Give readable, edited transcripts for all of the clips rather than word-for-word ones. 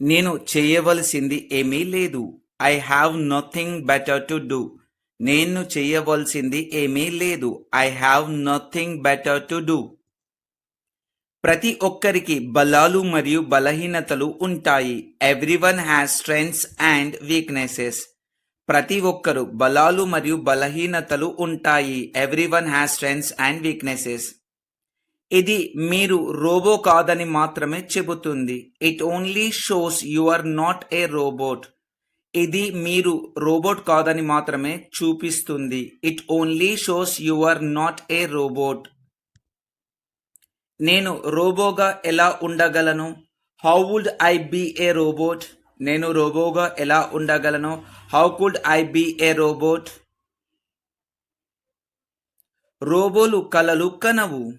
నేను చేయవలసింది ఏమీ లేదు. I have nothing better to do. నేను చేయవలసింది ఏమీ లేదు. I have nothing better to do. ప్రతి ఒక్కరికి బలాలు మరియు బలహీనతలు ఉంటాయి. Everyone has strengths and weaknesses. ప్రతి ఒక్కరు బలాలు మరియు బలహీనతలు ఉంటాయి. Everyone has strengths and weaknesses. ఇది మీరు రోబో కాదని మాత్రమే చెబుతుంది. It only shows you are not a robot. ఇది మీరు రోబోట్ కాదని మాత్రమే చూపిస్తుంది. It only shows you are not a robot. నేను రోబోగా ఎలా ఉండగలను? How would I be a robot? నేను రోబోగా ఎలా ఉండగలను? How could I be a robot? రోబోలు కలలు కనవు.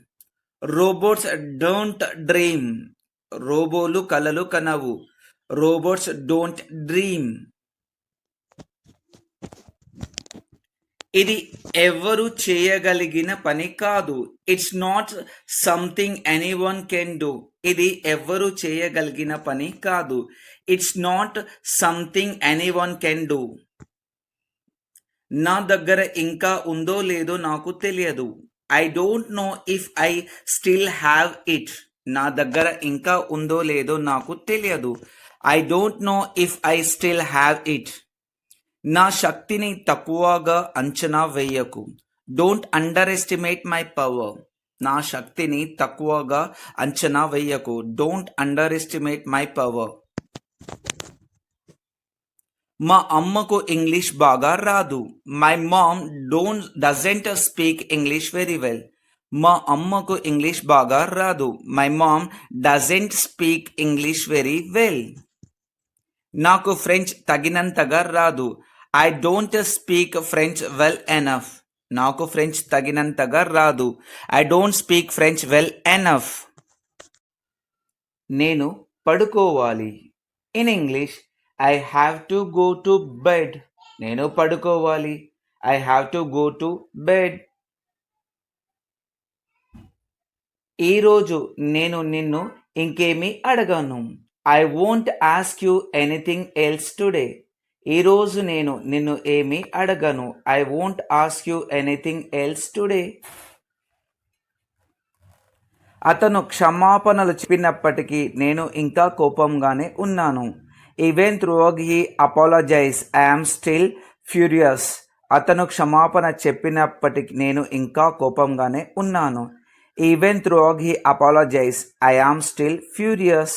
Robots don't dream. రోబోలు కలలు కనవు. Robots don't dream. ఇది ఎవరు చేయగలిగిన పని కాదు. It's not something anyone can do. ఇది ఎవరు చేయగలిగిన పని కాదు. It's not something anyone can do. నా దగ్గర ఇంకా ఉందో లేదో నాకు తెలియదు. I don't know if I still have it. నా దగ్గర ఇంకా ఉందో లేదో నాకు తెలియదు. I don't know if I still have it. నా శక్తిని తక్కువగా అంచనా వేయకు. Don't underestimate my power. నా శక్తిని తక్కువగా అంచనా వేయకు. Don't underestimate my power. మా అమ్మకు ఇంగ్లీష్ బాగా రాదు. My mom doesn't speak English very well. మా అమ్మకు ఇంగ్లీష్ బాగా రాదు. My mom doesn't speak English very well. నాకు ఫ్రెంచ్ తగినంతగా రాదు. I don't speak French well enough. నాకు ఫ్రెంచ్ తగినంతగా రాదు. I don't speak French well enough. నేను పడుకోవాలి. In English I have to go to bed. నేను పడుకోవాలి. I have to go to bed. ఈరోజు నేను నిన్ను ఇంకేమీ అడగను. I won't ask you anything else today. ఈరోజు నేను నిన్ను ఏమీ అడగను. I won't ask you anything else today. అతను క్షమాపణలు చెప్పినప్పటికీ నేను ఇంకా కోపంగానే ఉన్నాను. Even through he apologize I'm still furious. అతను క్షమాపణ చెప్పినప్పటికీ నేను ఇంకా కోపంగానే ఉన్నాను. Even through he apologize I'm still furious.